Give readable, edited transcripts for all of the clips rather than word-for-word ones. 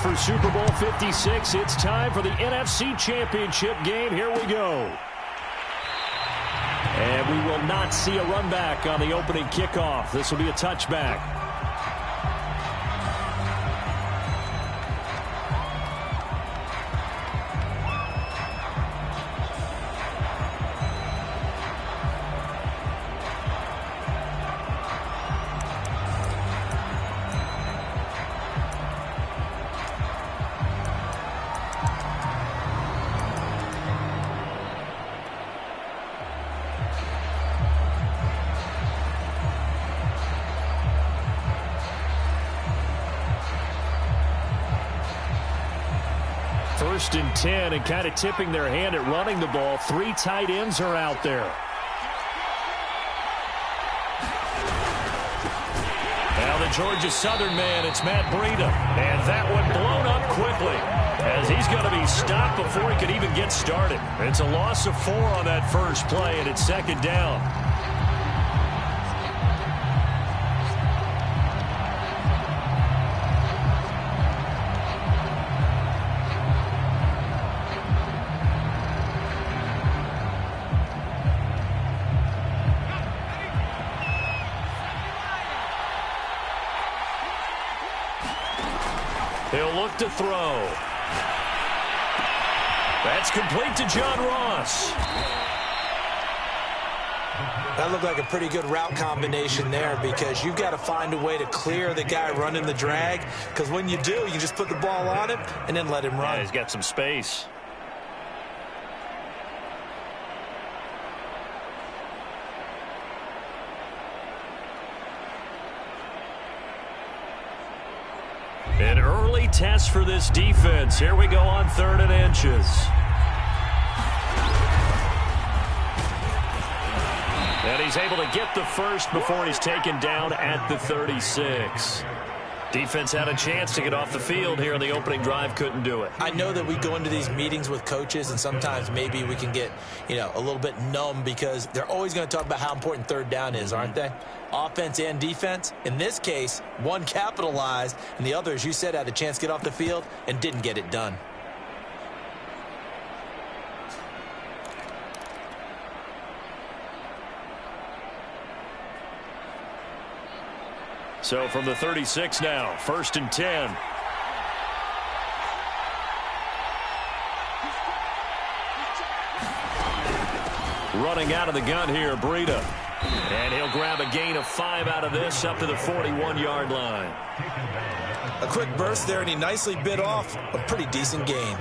for Super Bowl 56. It's time for the NFC Championship game. Here we go. And we will not see a run back on the opening kickoff. This will be a touchback. First and 10, and kind of tipping their hand at running the ball. 3 tight ends are out there. Now the Georgia Southern man, it's Matt Breida. And that one blown up quickly, as he's going to be stopped before he could even get started. It's a loss of 4 on that first play, and it's second down. He'll look to throw. That's complete to John Ross. That looked like a pretty good route combination there, because you've got to find a way to clear the guy running the drag, because when you do, you just put the ball on him and then let him run. Yeah, he's got some space. An early test for this defense. Here we go on 3rd and inches. And he's able to get the first before he's taken down at the 36. Defense had a chance to get off the field here in the opening drive, couldn't do it. I know that we go into these meetings with coaches, and sometimes maybe we can get, a little bit numb, because they're always going to talk about how important 3rd down is, aren't they? Offense and defense. In this case, one capitalized, and the other, as you said, had a chance to get off the field and didn't get it done. So from the 36 now, 1st and 10. Running out of the gun here, Breida. And he'll grab a gain of 5 out of this, up to the 41-yard line. A quick burst there, and he nicely bit off a pretty decent gain.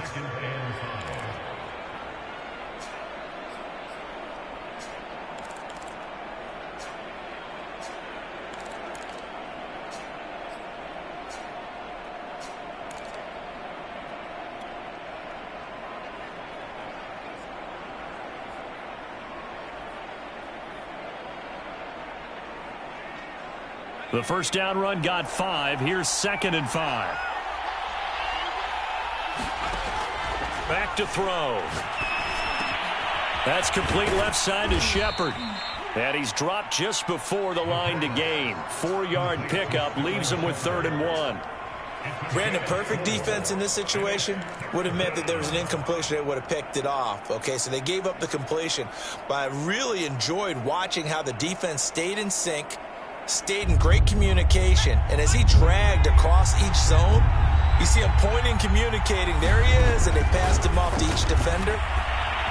The first down run got 5. Here's 2nd and 5. Back to throw. That's complete left side to Shepard. And he's dropped just before the line to gain. 4-yard pickup leaves him with 3rd and 1. Brandon, perfect defense in this situation would have meant that there was an incompletion. They would have picked it off. Okay, so they gave up the completion. But I really enjoyed watching how the defense stayed in sync, stayed in great communication, and as he dragged across each zone, you see him pointing, communicating. There he is, and they passed him off to each defender.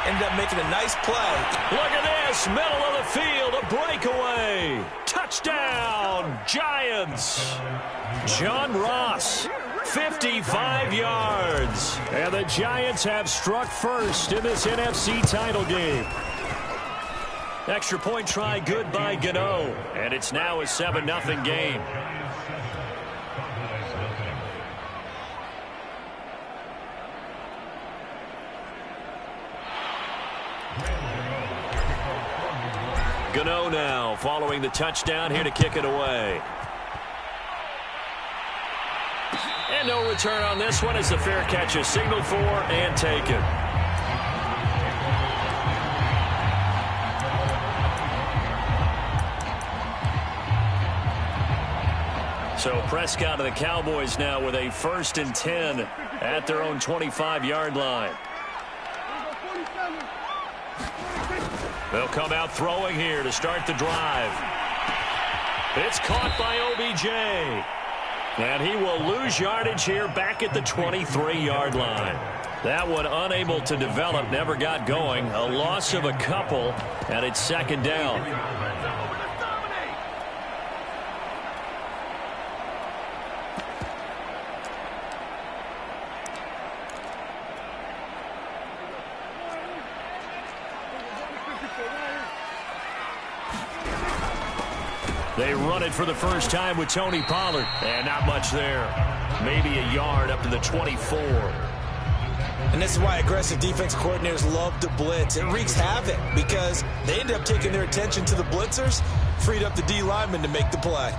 Ended up making a nice play. Look at this, middle of the field, a breakaway. Touchdown, Giants. John Ross, 55 yards. And the Giants have struck first in this NFC title game. Extra point try good by Gano. And it's now a 7-0 game. Gano now following the touchdown here to kick it away. And no return on this one as the fair catch is signaled for and taken. So Prescott and the Cowboys now with a 1st and 10 at their own 25-yard line. They'll come out throwing here to start the drive. It's caught by OBJ. And he will lose yardage here back at the 23-yard line. That one unable to develop, never got going. A loss of a couple, and it's 2nd down. They run it for the first time with Tony Pollard. And not much there. Maybe a yard up to the 24. And this is why aggressive defense coordinators love to blitz. It wreaks havoc because they end up taking their attention to the blitzers, freed up the D lineman to make the play.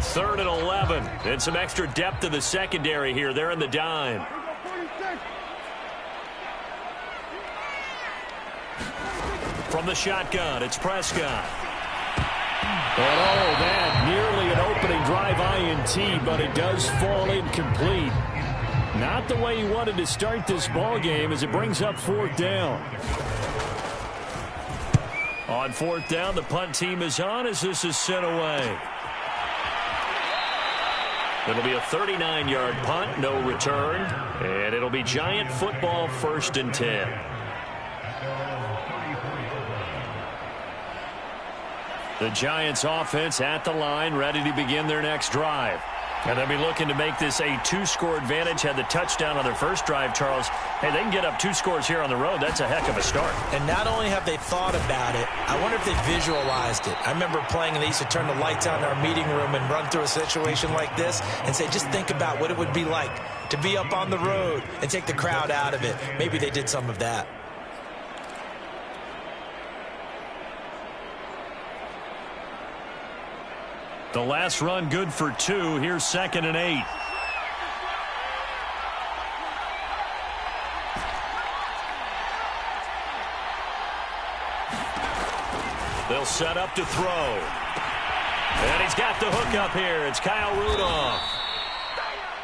Third and 11. And some extra depth in the secondary here. They're in the dime. From the shotgun, it's Prescott. And that nearly an opening drive INT, but it does fall incomplete. Not the way he wanted to start this ball game as it brings up 4th down. On 4th down, the punt team is on as this is sent away. It'll be a 39-yard punt, no return, and it'll be Giant football 1st and 10. The Giants offense at the line, ready to begin their next drive. And they'll be looking to make this a 2-score advantage. Had the touchdown on their first drive, Charles. Hey, they can get up 2 scores here on the road. That's a heck of a start. And not only have they thought about it, I wonder if they visualized it. I remember playing, and they used to turn the lights on in our meeting room and run through a situation like this and say, just think about what it would be like to be up on the road and take the crowd out of it. Maybe they did some of that. The last run good for 2. Here's 2nd and 8. They'll set up to throw. And he's got the hook up here. It's Kyle Rudolph.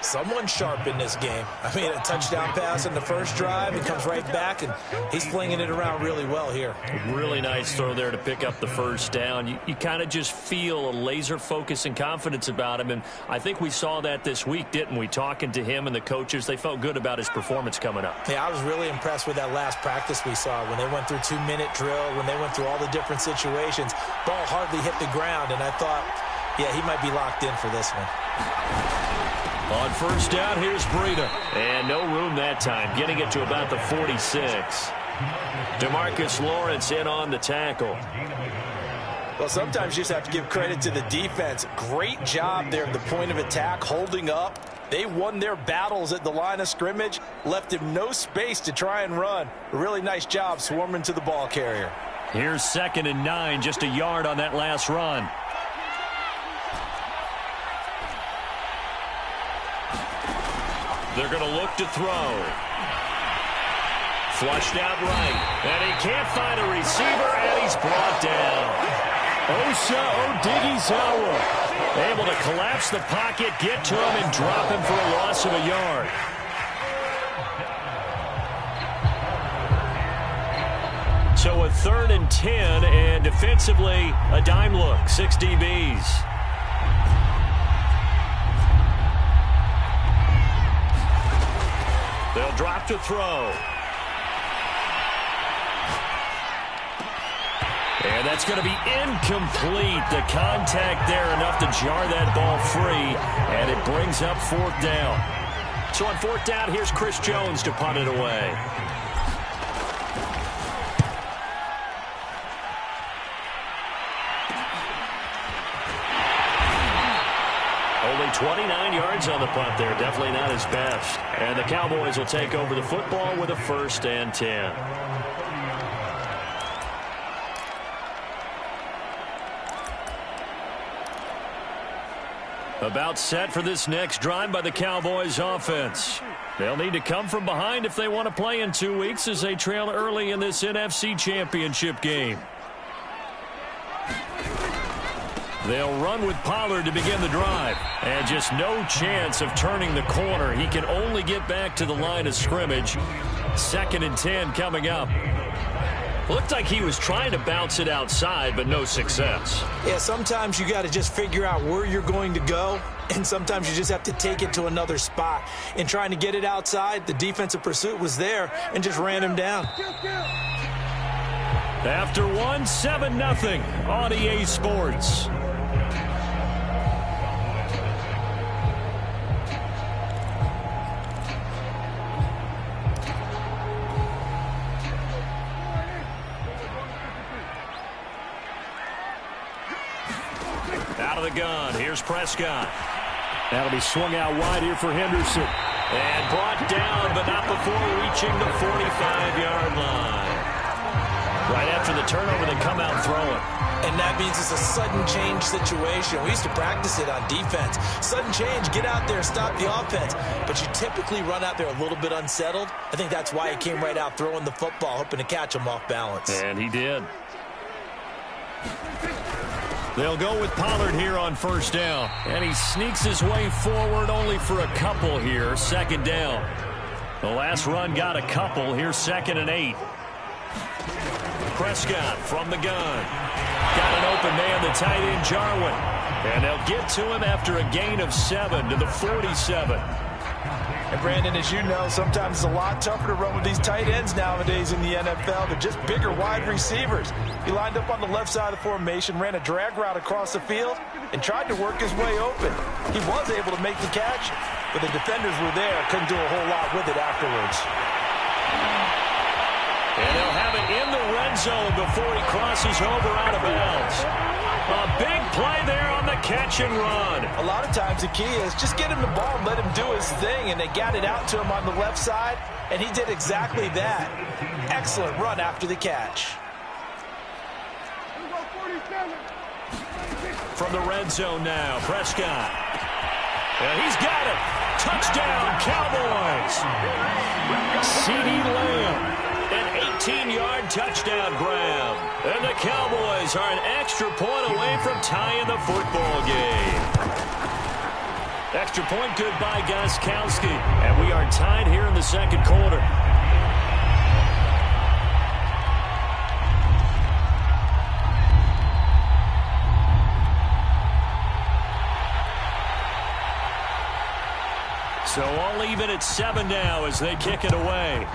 Someone sharp in this game. I mean, a touchdown pass in the first drive. He comes right back, and he's flinging it around really well here. Really nice throw there to pick up the first down. You kind of just feel a laser focus and confidence about him, and I think we saw that this week, didn't we? Talking to him and the coaches, they felt good about his performance coming up. Yeah, I was really impressed with that last practice we saw when they went through 2-minute drill, when they went through all the different situations. Ball hardly hit the ground, and I thought, yeah, he might be locked in for this one. On first down, here's Breida. And no room that time, getting it to about the 46. DeMarcus Lawrence in on the tackle. Well, sometimes you just have to give credit to the defense. Great job there at the point of attack, holding up. They won their battles at the line of scrimmage, left him no space to try and run. A really nice job swarming to the ball carrier. Here's 2nd and 9, just a yard on that last run. They're going to look to throw. Flushed out right. And he can't find a receiver, and he's brought down. Osa Odighizuwa able to collapse the pocket, get to him, and drop him for a loss of a yard. So a 3rd and 10, and defensively, a dime look, 6 DBs. They'll drop to throw. And that's going to be incomplete. The contact there enough to jar that ball free, and it brings up 4th down. So on 4th down, here's Chris Jones to punt it away. Only 29 yards on the punt there. Definitely not his best. And the Cowboys will take over the football with a 1st and 10. About set for this next drive by the Cowboys offense. They'll need to come from behind if they want to play in 2 weeks as they trail early in this NFC Championship game. They'll run with Pollard to begin the drive. And just no chance of turning the corner. He can only get back to the line of scrimmage. 2nd and 10 coming up. Looked like he was trying to bounce it outside, but no success. Yeah, sometimes you got to just figure out where you're going to go, and sometimes you just have to take it to another spot. In trying to get it outside, the defensive pursuit was there and just ran him down. After 1, 7-0 on EA Sports. Out of the gun, here's Prescott. That'll be swung out wide here for Henderson. And brought down, but not before reaching the 45-yard line. Right after the turnover, they come out throwing. And that means it's a sudden change situation. We used to practice it on defense. Sudden change, get out there, stop the offense. But you typically run out there a little bit unsettled. I think that's why he came right out throwing the football, hoping to catch him off balance. And he did. They'll go with Pollard here on 1st down. And he sneaks his way forward only for a couple here. 2nd down. The last run got a couple. Here's 2nd and 8. Prescott from the gun. Got an open man, the tight end, Jarwin. And they'll get to him after a gain of 7 to the 47. And Brandon, as you know, sometimes it's a lot tougher to run with these tight ends nowadays in the NFL. They're just bigger wide receivers. He lined up on the left side of the formation, ran a drag route across the field, and tried to work his way open. He was able to make the catch, but the defenders were there. Couldn't do a whole lot with it afterwards. And they'll have it in the red zone before he crosses over out of bounds. A big play there on the catch and run. A lot of times the key is just get him the ball and let him do his thing, and they got it out to him on the left side, and he did exactly that. Excellent run after the catch. From the red zone now, Prescott. And he's got it. Touchdown, Cowboys. CeeDee Lamb. An 18-yard touchdown grab. And the Cowboys are an extra point away from tying the football game. Extra point good by Gostkowski. And we are tied here in the 2nd quarter. So all even at 7 now as they kick it away.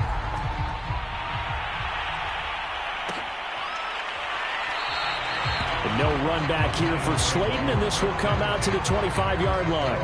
No run back here for Slayton, and this will come out to the 25-yard line.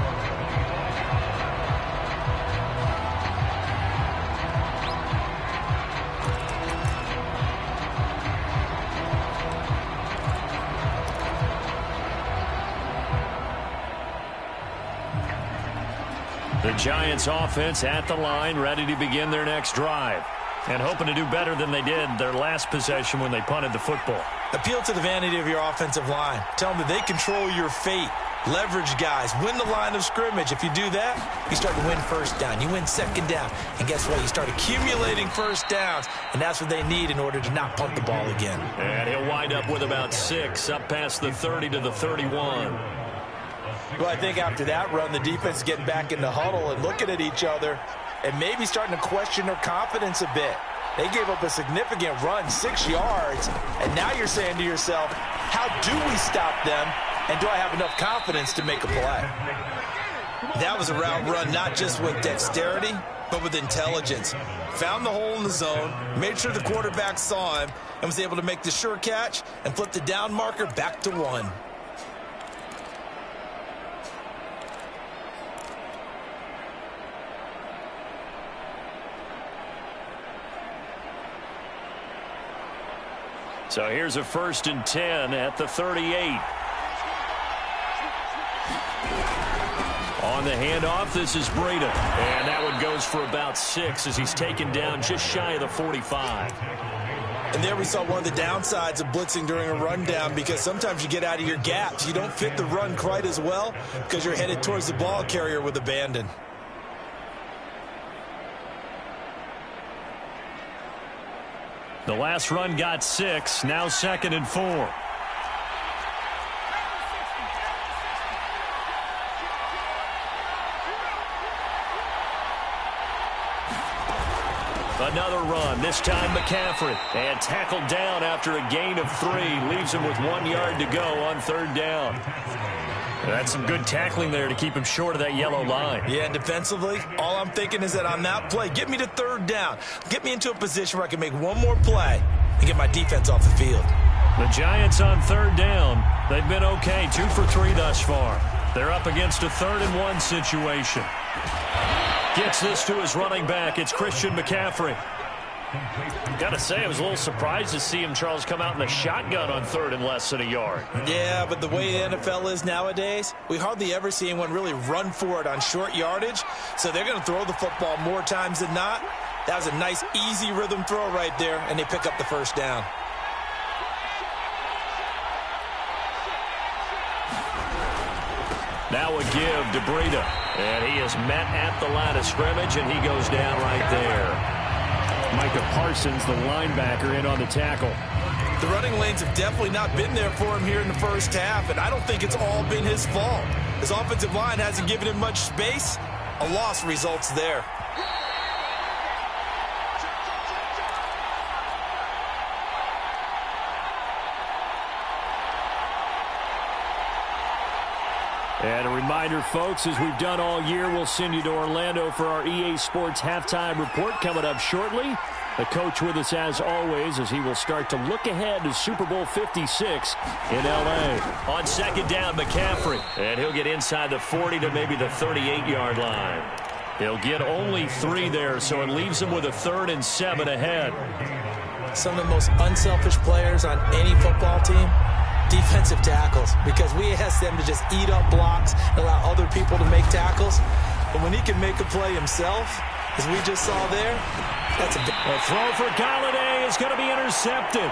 The Giants offense at the line, ready to begin their next drive. And hoping to do better than they did their last possession when they punted the football. Appeal to the vanity of your offensive line. Tell them that they control your fate. Leverage guys. Win the line of scrimmage. If you do that, you start to win 1st down. You win 2nd down. And guess what? You start accumulating 1st downs. And that's what they need in order to not punt the ball again. And he'll wind up with about 6 up past the 30 to the 31. Well, I think after that run, the defense is getting back in the huddle and looking at each other and maybe starting to question their confidence a bit. They gave up a significant run, 6 yards, and now you're saying to yourself, how do we stop them, and do I have enough confidence to make a play? That was a route run not just with dexterity, but with intelligence. Found the hole in the zone, made sure the quarterback saw him, and was able to make the sure catch and flip the down marker back to 1. So here's a 1st and 10 at the 38. On the handoff, this is Breida. And that one goes for about 6 as he's taken down just shy of the 45. And there we saw one of the downsides of blitzing during a rundown, because sometimes you get out of your gaps. You don't fit the run quite as well because you're headed towards the ball carrier with abandon. The last run got 6, now 2nd and 4. Another run, this time McCaffrey. And tackled down after a gain of 3. Leaves him with 1 yard to go on 3rd down. That's some good tackling there to keep him short of that yellow line. Yeah, and defensively, all I'm thinking is that on that play, get me to 3rd down. Get me into a position where I can make one more play and get my defense off the field. The Giants on 3rd down. They've been okay, 2 for 3 thus far. They're up against a 3rd and 1 situation. Gets this to his running back. It's Christian McCaffrey. Got to say, I was a little surprised to see him, Charles, come out in the shotgun on 3rd and less than a yard. Yeah, but the way the NFL is nowadays, we hardly ever see anyone really run for it on short yardage. So they're going to throw the football more times than not. That was a nice, easy rhythm throw right there, and they pick up the 1st down. Now a give to Breida. And he is met at the line of scrimmage, and he goes down right there. Micah Parsons, the linebacker, in on the tackle. The running lanes have definitely not been there for him here in the first half, and I don't think it's all been his fault. His offensive line hasn't given him much space. A loss results there. And a reminder, folks, as we've done all year, we'll send you to Orlando for our EA Sports halftime report coming up shortly. The coach with us as always as he will start to look ahead to Super Bowl 56 in L.A. On 2nd down, McCaffrey. And he'll get inside the 40 to maybe the 38-yard line. He'll get only 3 there, so it leaves him with a 3rd and 7 ahead. Some of the most unselfish players on any football team, defensive tackles, because we ask them to just eat up blocks and allow other people to make tackles. But when he can make a play himself, as we just saw there, that's a throw for Golladay is going to be intercepted.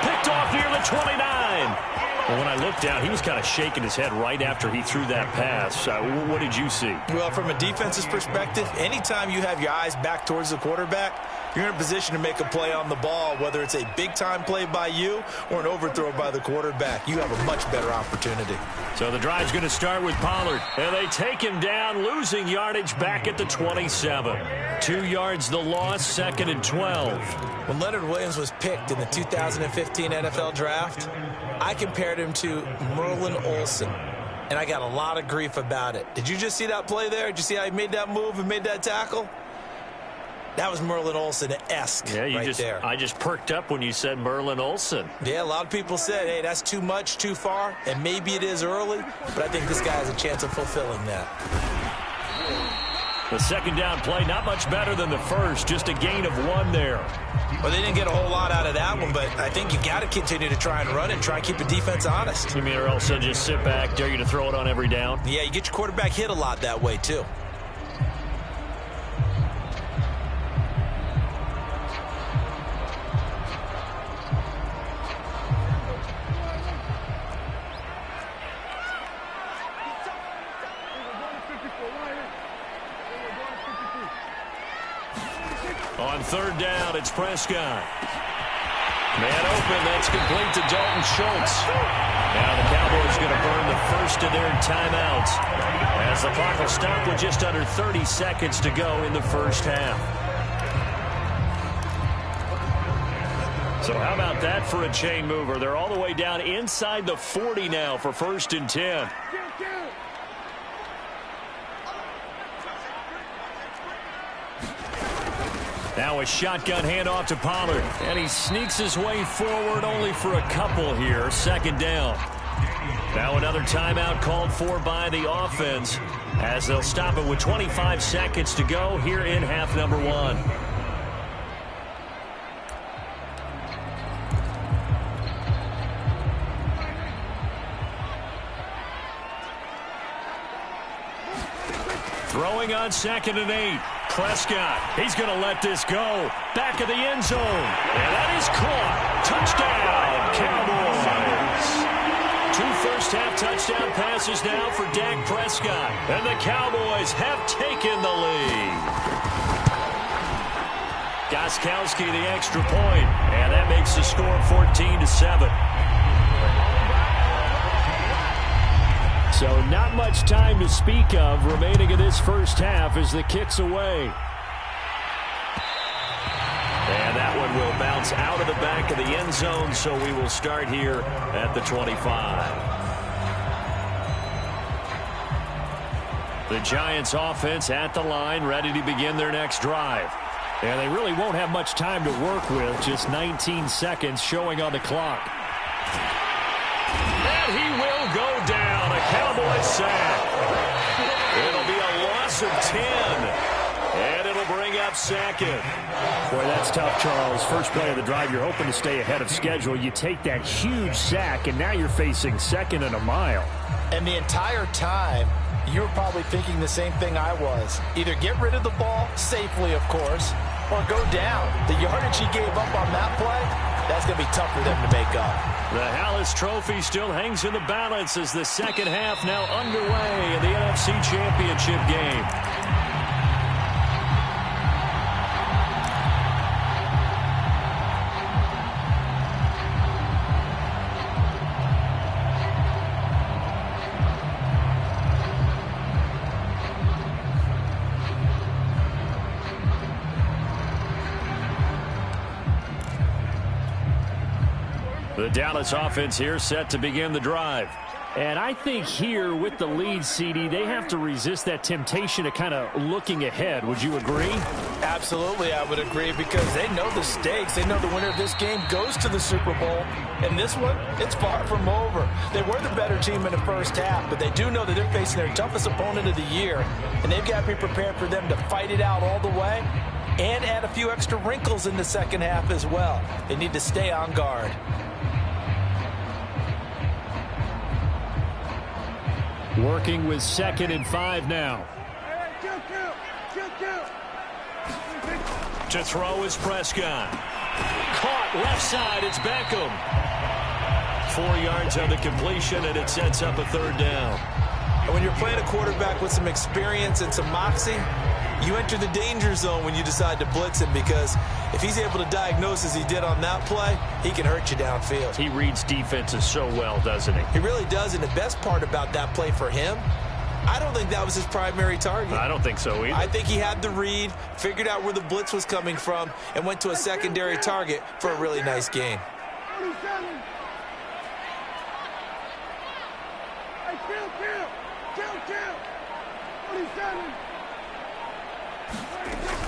Picked off near the 29. Well, when I looked down, he was kind of shaking his head right after he threw that pass. What did you see? Well, from a defense's perspective, anytime you have your eyes back towards the quarterback, you're in a position to make a play on the ball, whether it's a big-time play by you or an overthrow by the quarterback. You have a much better opportunity. So the drive's going to start with Pollard. And they take him down, losing yardage back at the 27. 2 yards the loss, 2nd and 12. When Leonard Williams was picked in the 2015 NFL Draft, I compared him to Merlin Olsen, and I got a lot of grief about it. Did you just see that play there? Did you see how he made that move and made that tackle? That was Merlin Olsen-esque there. I just perked up when you said Merlin Olsen. Yeah, a lot of people said, hey, that's too much, too far, and maybe it is early, but I think this guy has a chance of fulfilling that. The 2nd down play, not much better than the first, just a gain of 1 there. Well, they didn't get a whole lot out of that one, but I think you got to continue to try and run and try and keep the defense honest. You mean, or else they'll just sit back, dare you to throw it on every down? Yeah, you get your quarterback hit a lot that way, too. On 3rd down, it's Prescott. Man open, that's complete to Dalton Schultz. Now the Cowboys going to burn the first of their timeouts as the clock will stop with just under 30 seconds to go in the first half. So how about that for a chain mover? They're all the way down inside the 40 now for 1st and 10. Now a shotgun handoff to Pollard. And he sneaks his way forward only for a couple here. 2nd down. Now another timeout called for by the offense as they'll stop it with 25 seconds to go here in half number 1. Throwing on 2nd and 8. Prescott. He's going to let this go. Back of the end zone. And that is caught. Touchdown, Cowboys. 2 first-half touchdown passes now for Dak Prescott. And the Cowboys have taken the lead. Gostkowski the extra point. And that makes the score 14-7. So not much time to speak of remaining in this first half as the kick's away. And that one will bounce out of the back of the end zone, so we will start here at the 25. The Giants offense at the line, ready to begin their next drive. And they really won't have much time to work with, just 19 seconds showing on the clock. And he will go down, a Cowboy sack. It'll be a loss of 10. And it'll bring up second. Boy, that's tough, Charles. First play of the drive, you're hoping to stay ahead of schedule. You take that huge sack, and now you're facing second and a mile. And the entire time, you were probably thinking the same thing I was. Either get rid of the ball, safely, of course, or go down. The yardage he gave up on that play, that's going to be tough for them to make up. The Hallis Trophy still hangs in the balance as the second half now underway in the NFC Championship game. The Dallas offense here set to begin the drive. And I think here with the lead, CD, they have to resist that temptation of kind of looking ahead. Would you agree? Absolutely, I would agree, because they know the stakes. They know the winner of this game goes to the Super Bowl. And this one, it's far from over. They were the better team in the first half, but they do know that they're facing their toughest opponent of the year. And they've got to be prepared for them to fight it out all the way and add a few extra wrinkles in the second half as well. They need to stay on guard. Working with 2nd and 5 now. To throw is Prescott. Caught left side, it's Beckham. 4 yards on the completion, and it sets up a 3rd down. And when you're playing a quarterback with some experience and some moxie, you enter the danger zone when you decide to blitz him, because if he's able to diagnose as he did on that play, he can hurt you downfield. He reads defenses so well, doesn't he? He really does, and the best part about that play for him, I don't think that was his primary target. I don't think so either. I think he had the read, figured out where the blitz was coming from, and went to a secondary target for a really nice gain.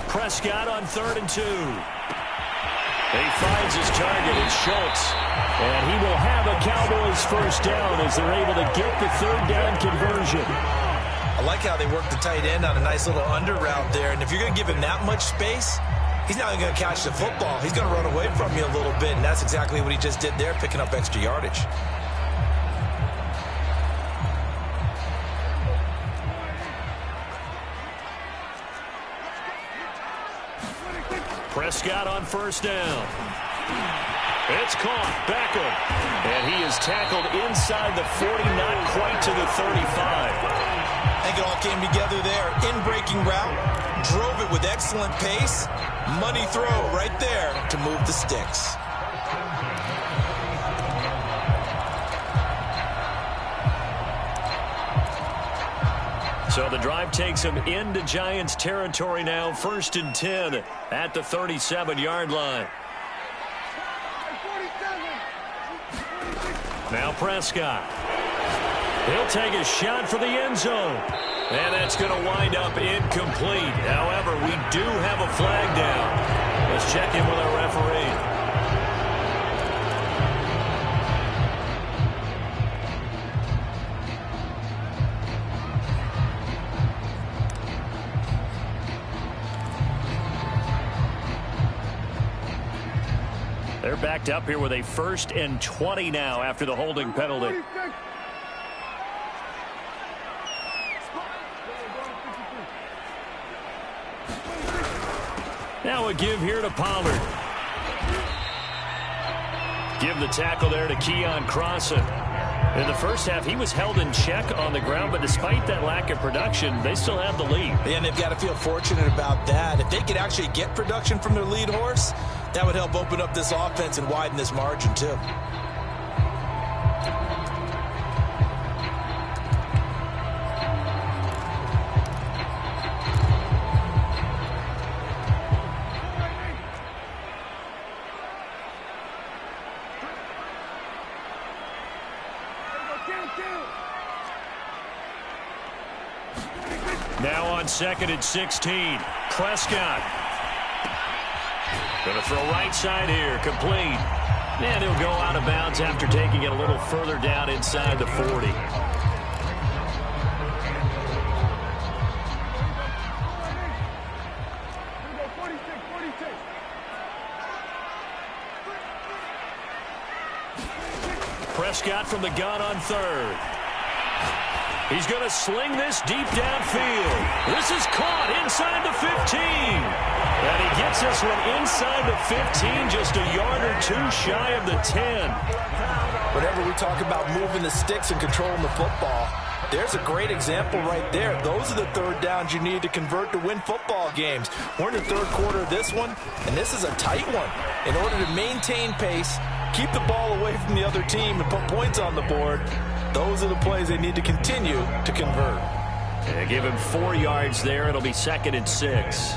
Prescott on 3rd and 2. He finds his target, it's Schultz. And he will have a Cowboys first down as they're able to get the 3rd down conversion. I like how they work the tight end on a nice little under route there. And if you're going to give him that much space, he's not going to catch the football. He's going to run away from you a little bit, and that's exactly what he just did there, picking up extra yardage. Prescott on 1st down. It's caught. Beckham. And he is tackled inside the 40, not quite to the 35. I think it all came together there. In-breaking route. Drove it with excellent pace. Money throw right there to move the sticks. So the drive takes him into Giants territory now. 1st and 10 at the 37-yard line. Now Prescott. He'll take a shot for the end zone. And that's going to wind up incomplete. However, we do have a flag down. Let's check in with our referee. They're backed up here with a 1st and 20 now after the holding penalty. Now a give here to Pollard. Give the tackle there to Keon Crossan. In the first half, he was held in check on the ground, but despite that lack of production, they still have the lead. And they've got to feel fortunate about that. If they could actually get production from their lead horse, that would help open up this offense and widen this margin, too. Now on 2nd and 16. Prescott. Going to throw right side here. Complete. And he'll go out of bounds after taking it a little further down inside the 40. Prescott from the gun on 3rd. He's going to sling this deep downfield. This is caught inside the 15. And he gets this one inside the 15, just a yard or two shy of the 10. Whenever we talk about moving the sticks and controlling the football, there's a great example right there. Those are the third downs you need to convert to win football games. We're in the third quarter of this one, and this is a tight one. In order to maintain pace, keep the ball away from the other team, and put points on the board, those are the plays they need to continue to convert. And give him 4 yards there. It'll be 2nd and 6.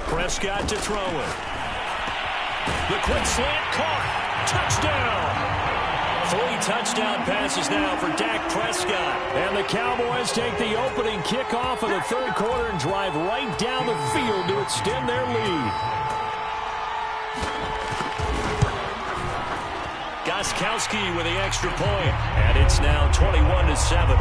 Prescott to throw it. The quick slant caught. Touchdown. 3 touchdown passes now for Dak Prescott. And the Cowboys take the opening kickoff of the third quarter and drive right down the field to extend their lead. Gostkowski with the extra point. And it's now 21-7.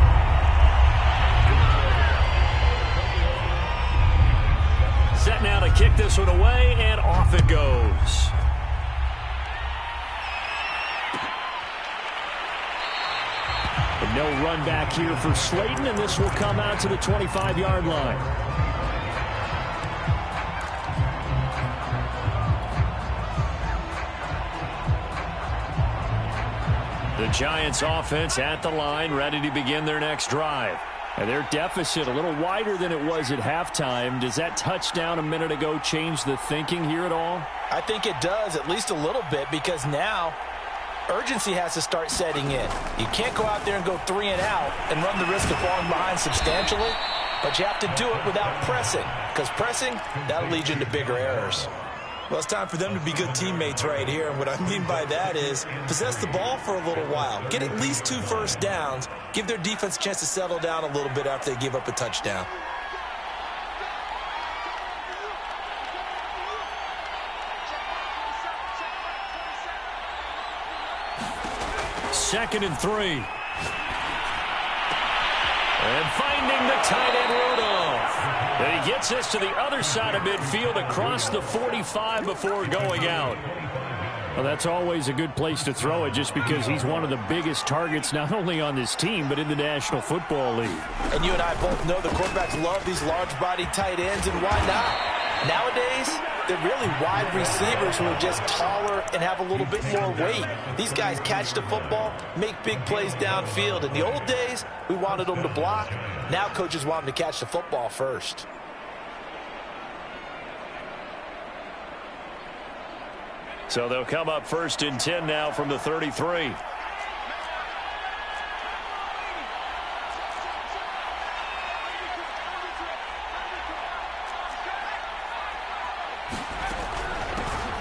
Set now to kick this one away, and off it goes. And no run back here for Slayton, and this will come out to the 25-yard line. The Giants offense at the line, ready to begin their next drive. And their deficit a little wider than it was at halftime. Does that touchdown a minute ago change the thinking here at all? I think it does, at least a little bit, because now urgency has to start setting in. You can't go out there and go 3 and out and run the risk of falling behind substantially, but you have to do it without pressing, because pressing, that'll lead you into bigger errors. Well, it's time for them to be good teammates right here, and what I mean by that is possess the ball for a little while. Get at least 2 first downs. Give their defense a chance to settle down a little bit after they give up a touchdown. Second and 3. And finding the tight end Rudolph. And he gets this to the other side of midfield across the 45 before going out. Well, that's always a good place to throw it just because he's one of the biggest targets not only on this team but in the National Football League. And you and I both know the quarterbacks love these large-bodied tight ends, and why not? Nowadays, they're really wide receivers who are just taller and have a little bit more weight. These guys catch the football, make big plays downfield. In the old days, we wanted them to block. Now coaches want them to catch the football first. So they'll come up 1st and 10 now from the 33.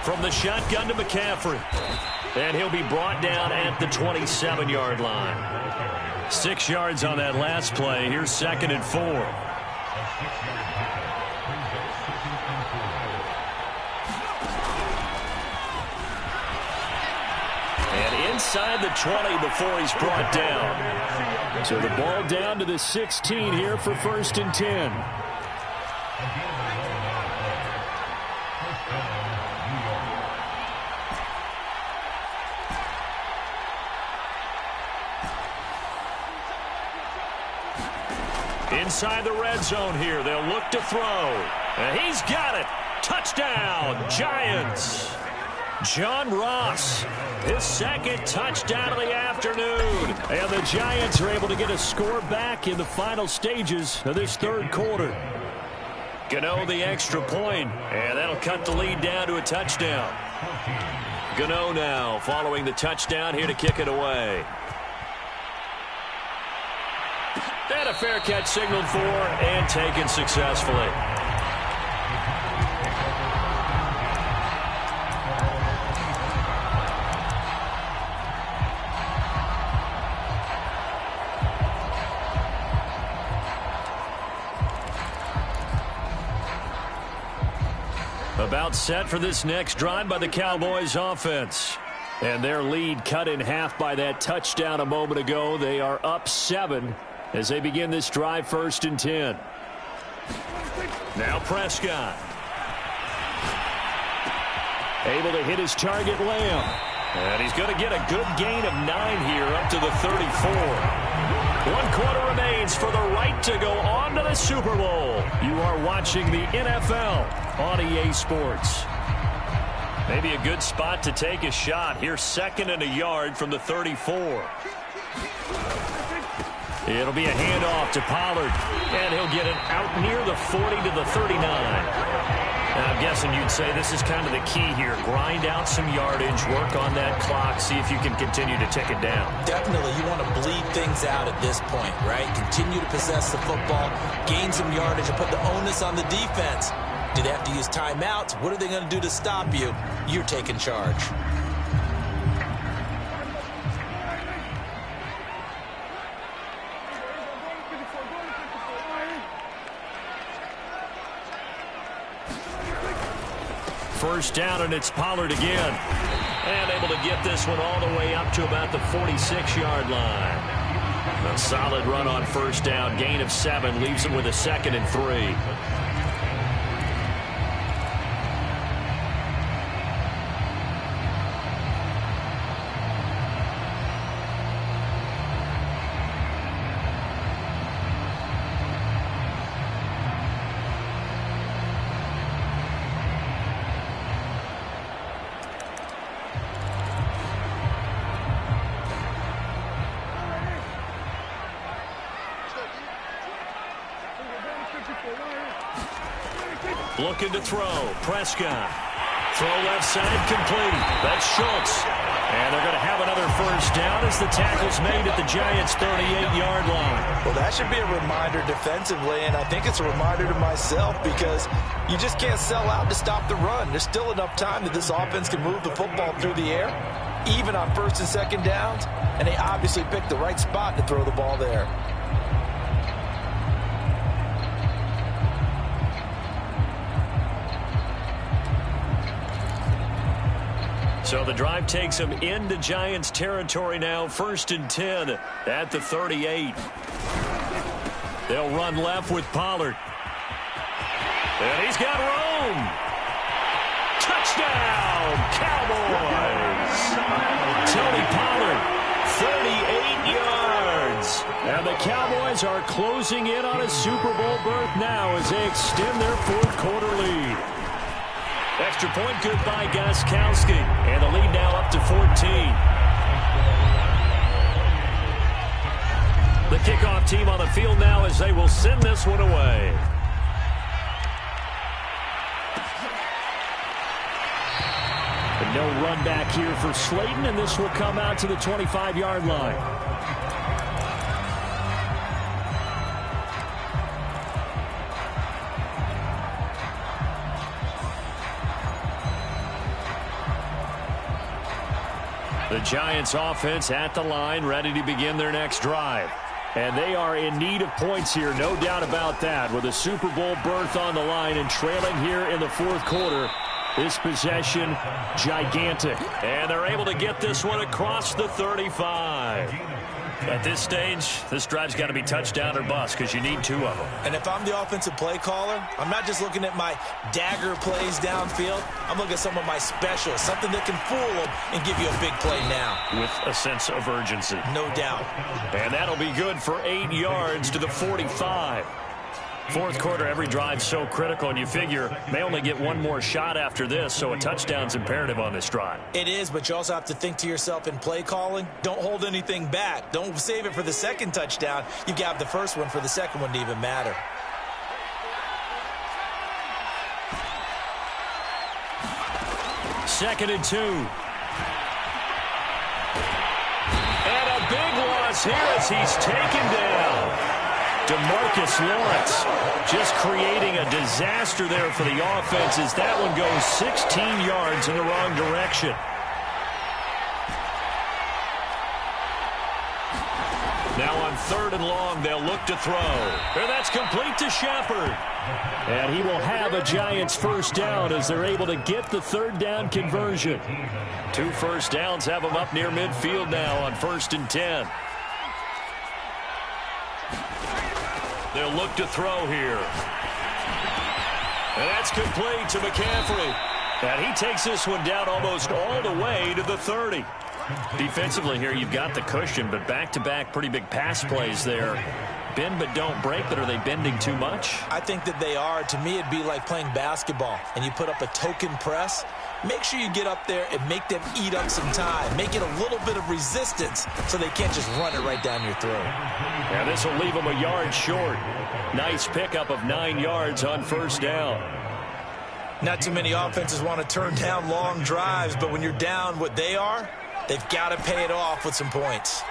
From the shotgun to McCaffrey. And he'll be brought down at the 27-yard line. 6 yards on that last play. Here's 2nd and 4. And inside the 20 before he's brought down. So the ball down to the 16 here for 1st and 10. Inside the red zone here. They'll look to throw. And he's got it. Touchdown, Giants. John Ross, his second touchdown of the afternoon. And the Giants are able to get a score back in the final stages of this third quarter. Gano the extra point, and that'll cut the lead down to a touchdown. Gano now following the touchdown here to kick it away. And a fair catch signaled for and taken successfully. About set for this next drive by the Cowboys offense. And their lead cut in half by that touchdown a moment ago. They are up 7 as they begin this drive, 1st and 10. Now Prescott. Able to hit his target, Lamb. And he's going to get a good gain of 9 here up to the 34. 1 quarter remains for the right to go on to the Super Bowl. You are watching the NFL on EA Sports. Maybe a good spot to take a shot. Here, 2nd and a yard from the 34. It'll be a handoff to Pollard, and he'll get it out near the 40 to the 39. Now, I'm guessing you'd say this is kind of the key here. Grind out some yardage, work on that clock, see if you can continue to tick it down. Definitely, you want to bleed things out at this point, right? Continue to possess the football, gain some yardage, and put the onus on the defense. Do they have to use timeouts? What are they going to do to stop you? You're taking charge. First down, and it's Pollard again. And able to get this one all the way up to about the 46-yard line. A solid run on first down. Gain of 7 leaves them with a 2nd and 3. Looking to throw. Prescott. Throw left side complete. That's Schultz. And they're going to have another first down as the tackle's made at the Giants' 38-yard line. Well, that should be a reminder defensively, and I think it's a reminder to myself because you just can't sell out to stop the run. There's still enough time that this offense can move the football through the air, even on 1st and 2nd downs, and they obviously picked the right spot to throw the ball there. So the drive takes them into Giants territory now. 1st and 10 at the 38. They'll run left with Pollard. And he's got room. Touchdown, Cowboys. Tony Pollard, 38 yards. And the Cowboys are closing in on a Super Bowl berth now as they extend their 4th quarter lead. Extra point good by Gostkowski. And the lead now up to 14. The kickoff team on the field now as they will send this one away. And no run back here for Slayton, and this will come out to the 25-yard line. The Giants offense at the line, ready to begin their next drive. And they are in need of points here, no doubt about that, with a Super Bowl berth on the line and trailing here in the 4th quarter. This possession, gigantic. And they're able to get this one across the 35. At this stage, this drive's got to be touchdown or bust because you need 2 of them. And if I'm the offensive play caller, I'm not just looking at my dagger plays downfield. I'm looking at some of my specials, something that can fool them and give you a big play now. With a sense of urgency. No doubt. And that'll be good for 8 yards to the 45. Fourth quarter, every drive's so critical, and you figure they only get 1 more shot after this, so a touchdown's imperative on this drive. It is, but you also have to think to yourself in play calling, don't hold anything back. Don't save it for the second touchdown. You've got the first one for the second one to even matter. Second and 2. And a big loss here as he's taken down. DeMarcus Lawrence just creating a disaster there for the offense as that one goes 16 yards in the wrong direction. Now on 3rd and long, they'll look to throw. And that's complete to Shepard. And he will have a Giants first down as they're able to get the 3rd down conversion. 2 first downs have them up near midfield now on 1st and 10. They'll look to throw here. And that's complete to McCaffrey. And he takes this one down almost all the way to the 30. Defensively here, you've got the cushion, but back-to-back pretty big pass plays there. Bend but don't break, but are they bending too much? I think that they are. To me, it'd be like playing basketball, and you put up a token press. Make sure you get up there and make them eat up some time. Make it a little bit of resistance so they can't just run it right down your throat. Yeah, this will leave them a yard short. Nice pickup of 9 yards on 1st down. Not too many offenses want to turn down long drives, but when you're down what they are, they've got to pay it off with some points.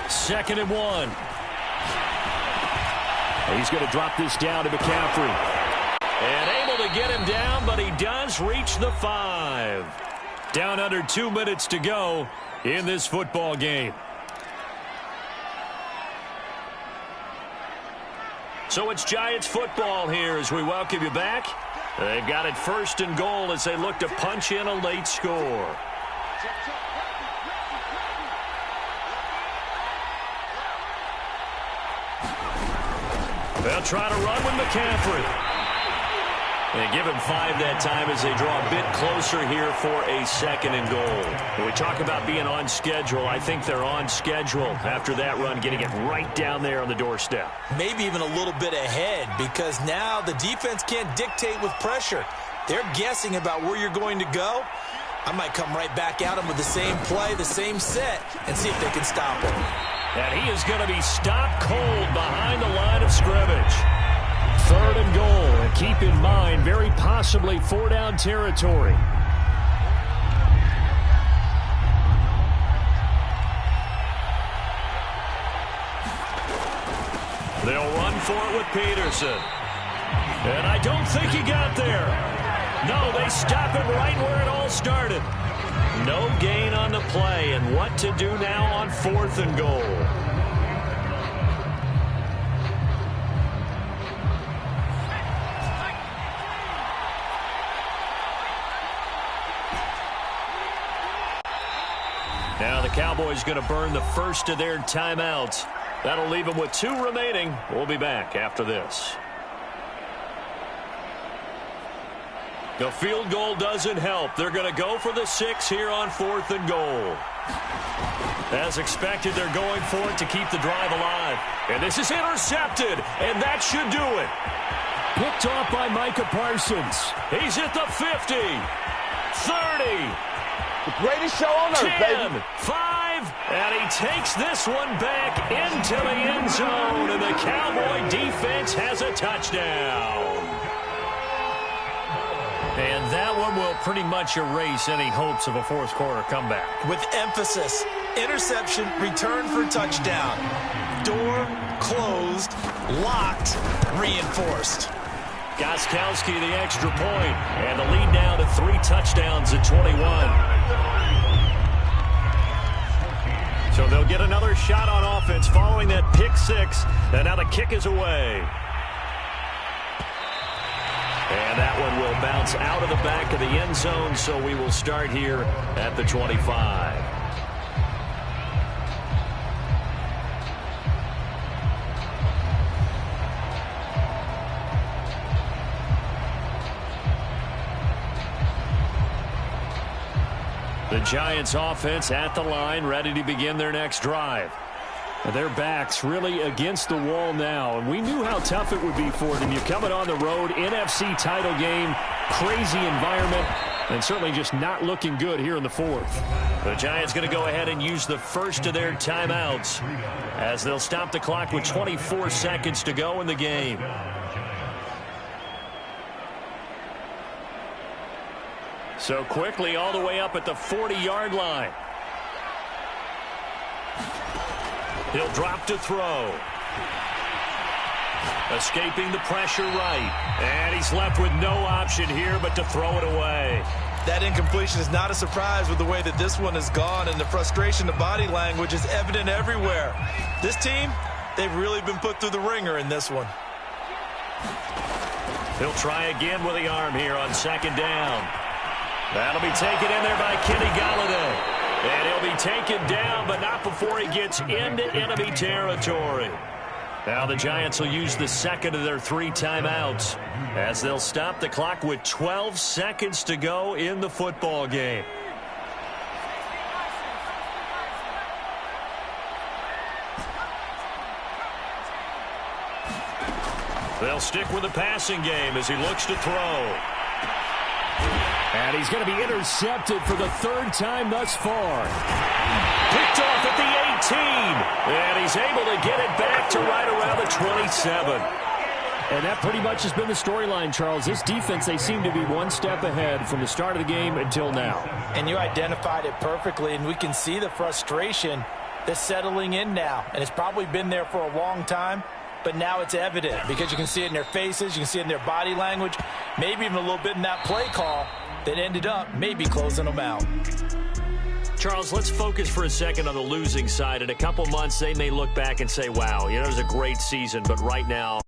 2nd and 1. He's going to drop this down to McCaffrey. And able to get him down, but he does reach the 5. Down under 2 minutes to go in this football game. So it's Giants football here as we welcome you back. They've got it 1st and goal as they look to punch in a late score. They'll try to run with McCaffrey. They give him 5 that time as they draw a bit closer here for a 2nd and goal. When we talk about being on schedule, I think they're on schedule after that run, getting it right down there on the doorstep. Maybe even a little bit ahead because now the defense can't dictate with pressure. They're guessing about where you're going to go. I might come right back at them with the same play, the same set, and see if they can stop him. And he is going to be stopped cold behind the line of scrimmage. 3rd and goal, and keep in mind, very possibly 4-down territory. They'll run for it with Peterson. And I don't think he got there. No, they stop him right where it all started. No gain on the play, and what to do now on 4th and goal. Now the Cowboys going to burn the first of their timeouts. That'll leave them with 2 remaining. We'll be back after this. The field goal doesn't help. They're going to go for the 6 here on 4th and goal. As expected, they're going for it to keep the drive alive. And this is intercepted, and that should do it. Picked off by Micah Parsons. He's at the 50, 30. The greatest show on earth, 10, baby. 5, and he takes this one back into the end zone, and the Cowboy defense has a touchdown. And that one will pretty much erase any hopes of a 4th quarter comeback. With emphasis, interception, return for touchdown. Door closed, locked, reinforced. Gostkowski the extra point, and the lead now to 3 touchdowns at 21. So they'll get another shot on offense following that pick 6, and now the kick is away. And that one will bounce out of the back of the end zone, so we will start here at the 25. The Giants offense at the line, ready to begin their next drive. Their backs really against the wall now, and we knew how tough it would be for them. You're coming on the road, NFC title game, crazy environment, and certainly just not looking good here in the fourth. The Giants going to go ahead and use the first of their timeouts as they'll stop the clock with 24 seconds to go in the game. So quickly all the way up at the 40-yard line. He'll drop to throw. Escaping the pressure right. And he's left with no option here but to throw it away. That incompletion is not a surprise with the way that this one has gone, and the frustration, the body language is evident everywhere. This team, they've really been put through the ringer in this one. He'll try again with the arm here on second down. That'll be taken in there by Kenny Golladay. And he'll be taken down, but not before he gets into enemy territory. Now the Giants will use the second of their 3 timeouts as they'll stop the clock with 12 seconds to go in the football game. They'll stick with the passing game as he looks to throw. And he's going to be intercepted for the 3rd time thus far. Picked off at the 18. And he's able to get it back to right around the 27. And that pretty much has been the storyline, Charles. This defense, they seem to be one step ahead from the start of the game until now. And you identified it perfectly, and we can see the frustration that's settling in now. And it's probably been there for a long time. But now it's evident because you can see it in their faces, you can see it in their body language, maybe even a little bit in that play call that ended up maybe closing them out. Charles, let's focus for a second on the losing side. In a couple months, they may look back and say, wow, it was a great season, but right now